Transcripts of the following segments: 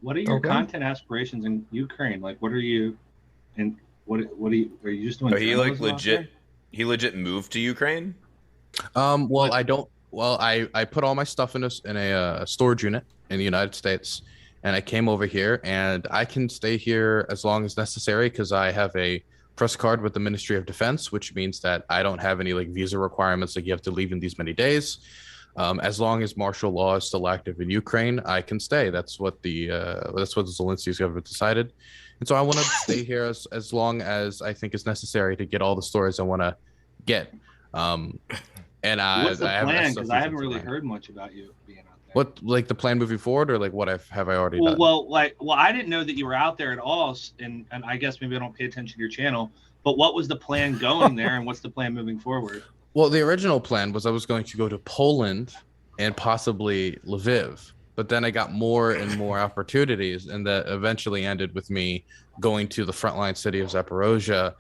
what are your Okay. content aspirations in Ukraine? Like, what are you and are you just doing Oh, he like journalism out there? legit moved to Ukraine? Well, What? I don't. Well, I put all my stuff in a storage unit in the United States, and I came over here, and I can stay here as long as necessary because I have a press card with the Ministry of Defense, which means that I don't have any like visa requirements, like you have to leave in these many days. As long as martial law is still active in Ukraine, I can stay. That's what the Zelensky's government decided, and so I want to stay here as long as I think is necessary to get all the stories I want to get. Um, and What's the I have plan? still a Because few I haven't things in really mind. heard much about you being out there. What like the plan moving forward, or like what have I already Well, done? I didn't know that you were out there at all, and I guess maybe I don't pay attention to your channel. But what was the plan going there, and what's the plan moving forward? Well, the original plan was I was going to go to Poland and possibly Lviv, but then I got more and more opportunities, and that eventually ended with me going to the frontline city of Zaporozhye,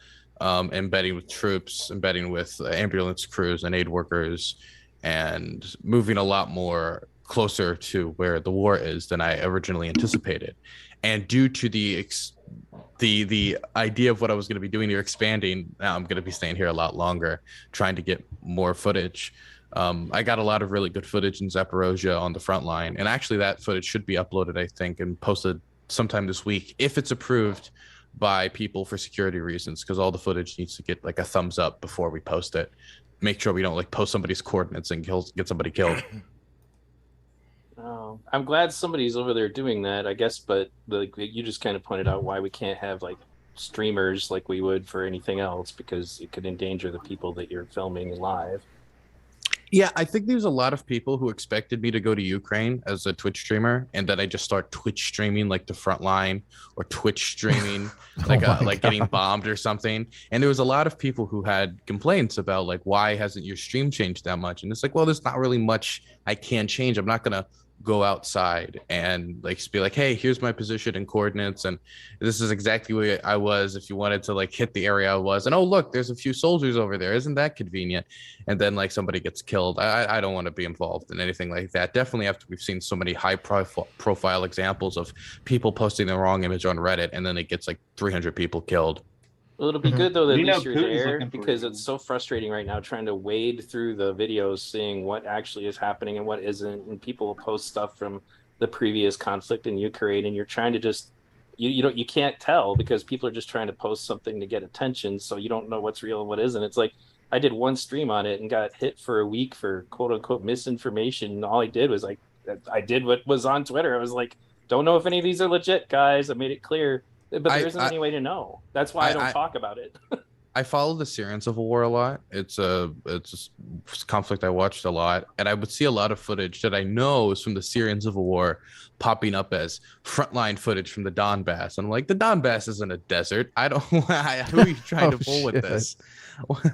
embedding with troops, embedding with ambulance crews and aid workers, and moving a lot more closer to where the war is than I originally anticipated. And due to the idea of what I was going to be doing here expanding, now I'm going to be staying here a lot longer, trying to get more footage. I got a lot of really good footage in Zaporozhye on the front line, and actually that footage should be uploaded, I think, and posted sometime this week if it's approved by people for security reasons, because all the footage needs to get like a thumbs up before we post it. Make sure we don't like post somebody's coordinates and get somebody killed. Oh, I'm glad somebody's over there doing that, I guess, but like you just kind of pointed out why we can't have like streamers like we would for anything else because it could endanger the people that you're filming live. Yeah, I think there's a lot of people who expected me to go to Ukraine as a Twitch streamer, and that I just start Twitch streaming like the front line, or Twitch streaming like getting bombed or something. And there was a lot of people who had complaints about like, why hasn't your stream changed that much? And it's like, well, there's not really much I can change. I'm not gonna go outside and like just be like, hey, here's my position and coordinates, and this is exactly where I was if you wanted to like hit the area I was. And oh, look, there's a few soldiers over there. Isn't that convenient? And then like somebody gets killed. I don't want to be involved in anything like that. Definitely after we've seen so many high profile examples of people posting the wrong image on Reddit, and then it gets like 300 people killed. Well, it'll be good though that at You know least you're Putin's there looking for because you. it's so frustrating right now trying to wade through the videos, seeing what actually is happening and what isn't, and people will post stuff from the previous conflict in Ukraine, and you're trying to just you can't tell because people are just trying to post something to get attention, so you don't know what's real and what isn't. It's like I did one stream on it and got hit for a week for quote unquote misinformation. And all I did was like I did what was on Twitter. I was like, don't know if any of these are legit, guys. I made it clear, but there isn't any way to know. That's why I don't talk about it. I follow the Syrian civil war a lot. It's a conflict I watched a lot, and I would see a lot of footage that I know is from the Syrian civil war popping up as frontline footage from the Donbass. I'm like, the Donbass isn't a desert. I don't. Who are you trying to fool with this?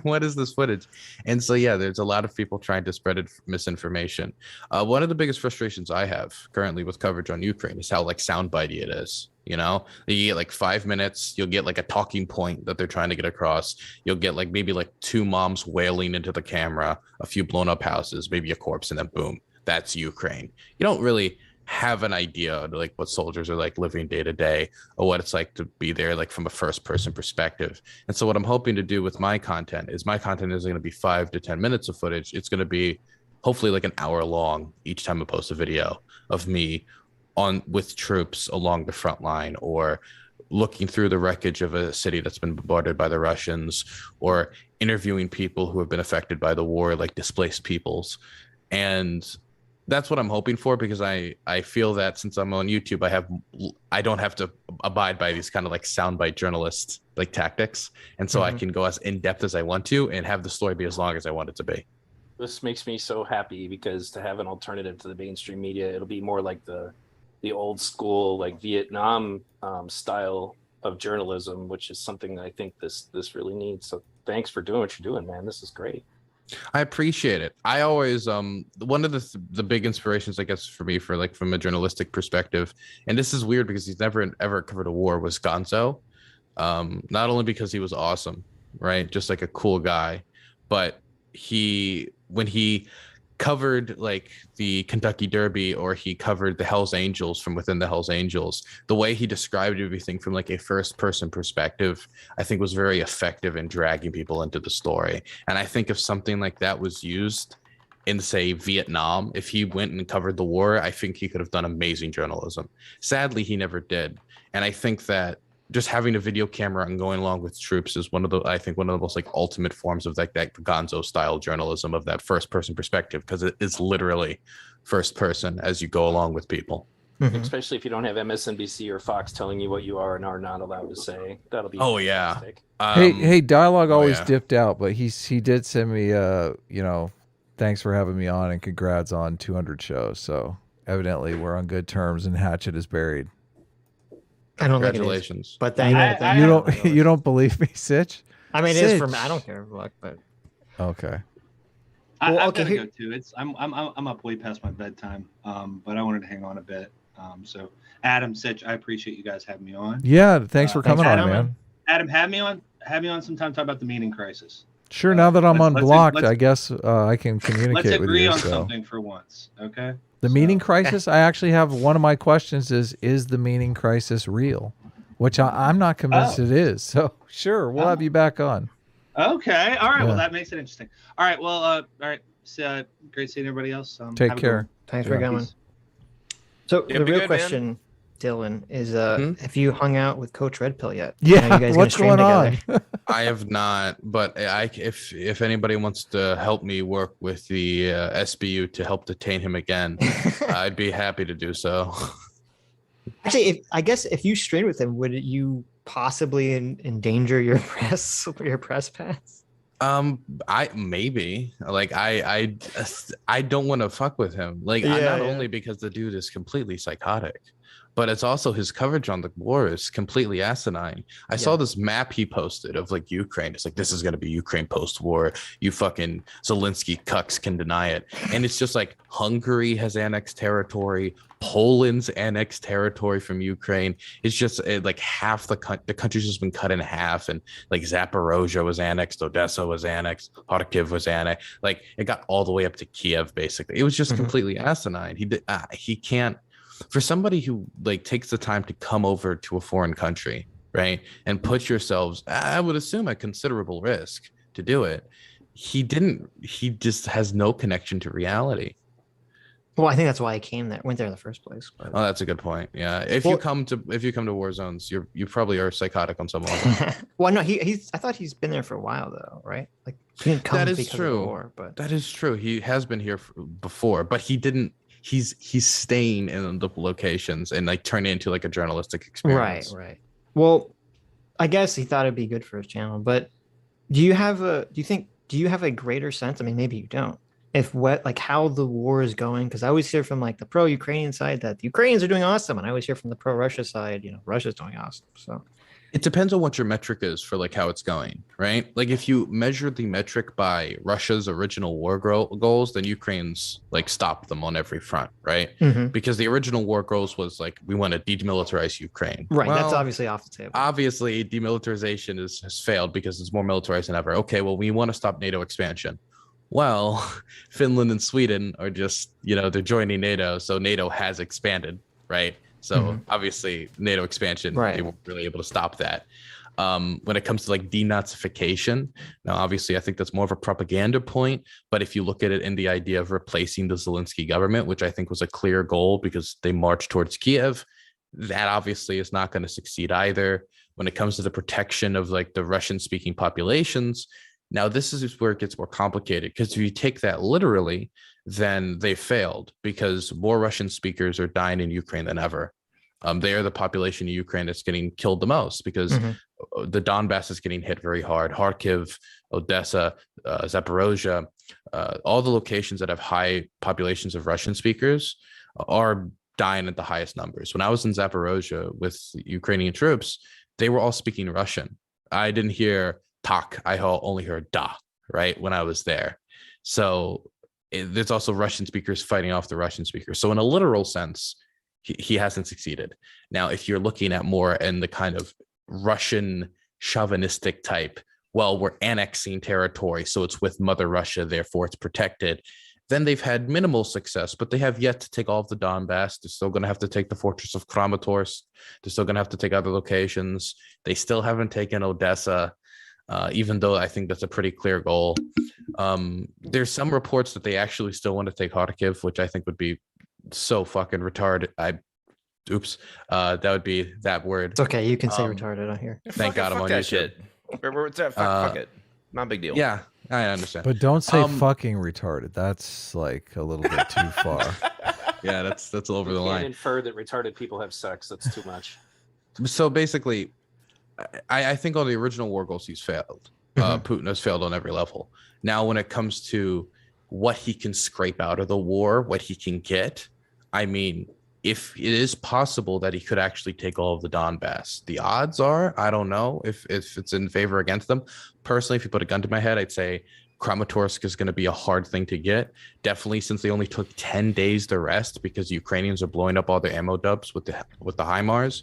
What is this footage? And so yeah, there's a lot of people trying to spread misinformation. One of the biggest frustrations I have currently with coverage on Ukraine is how like soundbitey it is. You know, you get like 5 minutes, you'll get like a talking point that they're trying to get across. You'll get like maybe like two moms wailing into the camera, a few blown up houses, maybe a corpse, and then boom, that's Ukraine. You don't really have an idea of like what soldiers are like living day to day, or what it's like to be there like from a first person perspective. And so what I'm hoping to do with my content is going to be 5 to 10 minutes of footage. It's going to be hopefully like an hour long each time I post a video of me on with troops along the front line, or looking through the wreckage of a city that's been bombarded by the Russians, or interviewing people who have been affected by the war, like displaced peoples. And that's what I'm hoping for, because I feel that since I'm on YouTube, I don't have to abide by these kind of like soundbite journalist like tactics, and so I can go as in depth as I want to and have the story be as long as I want it to be. This makes me so happy because to have an alternative to the mainstream media, it'll be more like the old school like Vietnam style of journalism, which is something that I think this really needs. So thanks for doing what you're doing, man. This is great. I appreciate it. I always one of the big inspirations, I guess, for me, for like from a journalistic perspective, and this is weird because he's never ever covered a war, was Gonzo. Not only because he was awesome, right, just like a cool guy, but when he covered like the Kentucky Derby or he covered the Hells Angels from within the Hells Angels, the way he described everything from like a first person perspective, I think was very effective in dragging people into the story. And I think if something like that was used in, say, Vietnam, if he went and covered the war, I think he could have done amazing journalism. Sadly, he never did. And I think that just having a video camera and going along with troops is one of the most like ultimate forms of like that Gonzo style journalism, of that first person perspective, because it is literally first person as you go along with people. Especially if you don't have MSNBC or Fox telling you what you are and are not allowed to say. That'll be fantastic. Hey, dialogue always dipped out, but he did send me thanks for having me on and congrats on 200 shows. So evidently we're on good terms and Hatchet is buried. I don't think Congratulations. it is, but thank you. You don't believe me, Sitch? I mean, it is for me. I don't care, but okay. I've got to go too. I'm up way past my bedtime, but I wanted to hang on a bit. So Adam, Sitch, I appreciate you guys having me on. Yeah, thanks for coming on, man. Adam, have me on sometime. Talk about the meaning crisis. Sure. Now that I'm unblocked, I guess I can communicate with you. Let's agree on something for once, okay? The meaning crisis. I actually have one of my questions is the meaning crisis real? Which I'm not convinced it is. So sure, we'll have you back on. Okay. All right. Yeah. Well, that makes it interesting. All right. Well, all right. So, great seeing everybody else. Take care. Thanks for coming. So the real question, man. Dylan, is have you hung out with Coach Red Pill yet? Yeah. You guys what's going on? I have not, but if anybody wants to help me work with the SBU to help detain him again, I'd be happy to do so. Actually, I guess if you strained with him, would you possibly endanger your press pass? I maybe like I don't want to fuck with him. Like only because the dude is completely psychotic, but it's also his coverage on the war is completely asinine. I saw this map he posted of like Ukraine. It's like, this is going to be Ukraine post-war. You fucking Zelensky cucks can deny it. And it's just like Hungary has annexed territory. Poland's annexed territory from Ukraine. It's just like half the country's just been cut in half. And like Zaporozhye was annexed. Odessa was annexed. Kharkiv was annexed. Like it got all the way up to Kiev, basically. It was just completely asinine. He can't. For somebody who like takes the time to come over to a foreign country, right, and put yourselves, I would assume, at considerable risk to do it, he just has no connection to reality. Well, I think that's why I went there in the first place. But... Oh, that's a good point. Yeah, if you come to war zones, you probably are psychotic on some level. Well, no, I thought he's been there for a while though, right? Like he didn't come that is because true. Of the war, but that is true. He has been here before, but he didn't. He's staying in the locations and like turn it into like a journalistic experience. Right. Well, I guess he thought it'd be good for his channel, but do you have a greater sense? I mean, maybe you don't. How the war is going, because I always hear from like the pro-Ukrainian side that the Ukrainians are doing awesome, and I always hear from the pro-Russia side, Russia's doing awesome. So it depends on what your metric is for like how it's going, right? Like if you measure the metric by Russia's original war goals, then Ukraine's like stopped them on every front, right? Because the original war goals was like, we want to demilitarize Ukraine. Right, well, that's obviously off the table. Obviously, demilitarization has failed because it's more militarized than ever. Okay, well, we want to stop NATO expansion. Well, Finland and Sweden are just, they're joining NATO, so NATO has expanded, right? So obviously NATO expansion, they weren't really able to stop that. When it comes to like denazification, now obviously I think that's more of a propaganda point, but if you look at it in the idea of replacing the Zelensky government, which I think was a clear goal because they marched towards Kiev, that obviously is not going to succeed either. When it comes to the protection of like the Russian speaking populations, now this is where it gets more complicated, because if you take that literally, then they failed because more Russian speakers are dying in Ukraine than ever. They are the population of Ukraine that's getting killed the most because the Donbass is getting hit very hard. Kharkiv, Odessa, Zaporozhye, all the locations that have high populations of Russian speakers are dying at the highest numbers. When I was in Zaporozhye with Ukrainian troops, they were all speaking Russian. I didn't hear tak, I only heard da, right, when I was there. So there's also Russian speakers fighting off the Russian speakers. So in a literal sense, he hasn't succeeded. Now, if you're looking at more in the kind of Russian chauvinistic type, well, we're annexing territory, so it's with Mother Russia, therefore it's protected, Then they've had minimal success, but they have yet to take all of the Donbass. They're still going to have to take the fortress of Kramatorsk. They're still going to have to take other locations. They still haven't taken Odessa, even though I think that's a pretty clear goal. There's some reports that they actually still want to take Kharkiv, which I think would be so fucking retarded. That would be that word. It's okay. You can say retarded on here. Thank God I'm on YouTube. Shit. What's that? Fuck it. Not a big deal. Yeah, I understand. But don't say fucking retarded. That's like a little bit too far. Yeah, that's over the You line. can't infer that retarded people have sex. That's too much. So basically, I think on the original war goals, he's failed. Putin has failed on every level. Now, when it comes to what he can scrape out of the war, what he can get, I mean, if it is possible that he could actually take all of the Donbass, the odds are, I don't know if it's in favor or against them. Personally, if you put a gun to my head, I'd say Kramatorsk is going to be a hard thing to get. Definitely, since they only took 10 days to rest because the Ukrainians are blowing up all their ammo dumps with the HIMARS.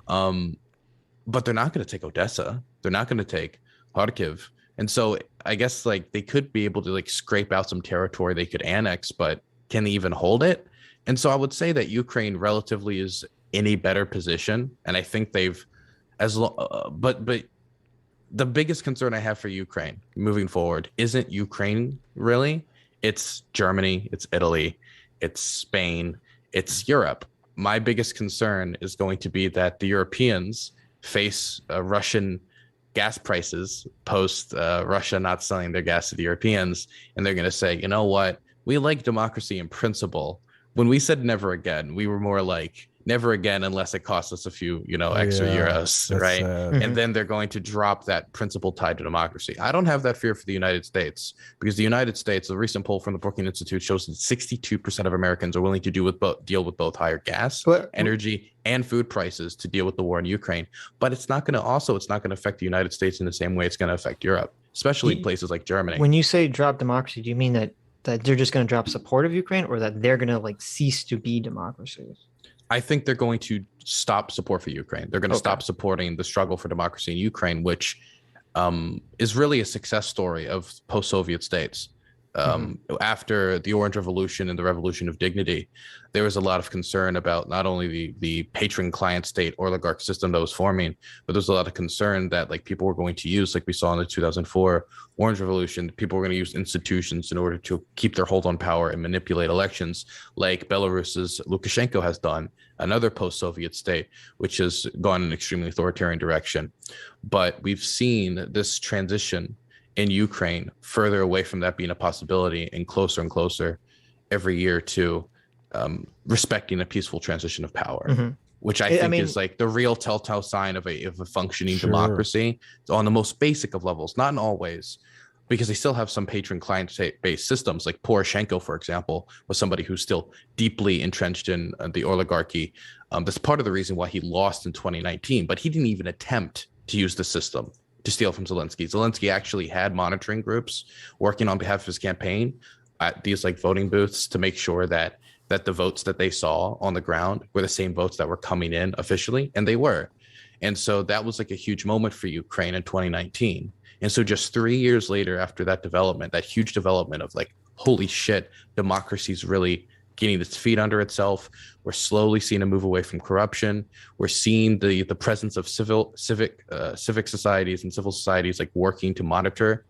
But they're not going to take Odessa. They're not going to take Kharkiv. And so I guess like they could be able to like scrape out some territory they could annex, but can they even hold it? And so I would say that Ukraine relatively is in a better position. And I think they've but the biggest concern I have for Ukraine moving forward isn't Ukraine really. It's Germany, it's Italy, it's Spain, it's Europe. My biggest concern is going to be that the Europeans face Russian gas prices post Russia not selling their gas to the Europeans. And they're going to say, you know what? We like democracy in principle. When we said never again, we were more like never again unless it costs us a few, extra euros, right? And then they're going to drop that principle tied to democracy. I don't have that fear for the United States because the United States, a recent poll from the Brookings Institute shows that 62% of Americans are willing to deal with both higher gas, energy, and food prices to deal with the war in Ukraine. But it's not going to affect the United States in the same way it's going to affect Europe, especially places like Germany. When you say drop democracy, do you mean that they're just going to drop support of Ukraine, or that they're going to like cease to be democracies? I think they're going to stop support for Ukraine. They're going to stop supporting the struggle for democracy in Ukraine, which is really a success story of post-Soviet states. After the Orange Revolution and the Revolution of Dignity, there was a lot of concern about not only the patron client state oligarch system that was forming, but there's a lot of concern that like people were going to use, like we saw in the 2004 Orange Revolution, people were going to use institutions in order to keep their hold on power and manipulate elections, like Belarus's Lukashenko has done, another post-Soviet state, which has gone in an extremely authoritarian direction. But we've seen this transition in Ukraine further away from that being a possibility and closer every year to respecting a peaceful transition of power, which I think is like the real telltale sign of a functioning democracy on the most basic of levels, not in all ways, because they still have some patron client based systems. Like Poroshenko, for example, was somebody who's still deeply entrenched in the oligarchy. That's part of the reason why he lost in 2019, but he didn't even attempt to use the system to steal from Zelensky. Zelensky actually had monitoring groups working on behalf of his campaign at these like voting booths to make sure that the votes that they saw on the ground were the same votes that were coming in officially, and they were. And so that was like a huge moment for Ukraine in 2019. And so just 3 years later after that development, that huge development of like, holy shit, democracy's really getting its feet under itself. We're slowly seeing a move away from corruption. We're seeing the presence of civic societies and civil societies like working to monitor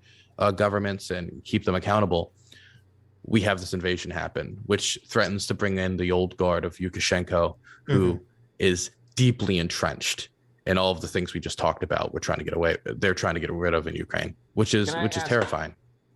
governments and keep them accountable. We have this invasion happen, which threatens to bring in the old guard of Lukashenko, who is deeply entrenched in all of the things we just talked about. They're trying to get rid of in Ukraine, which is terrifying.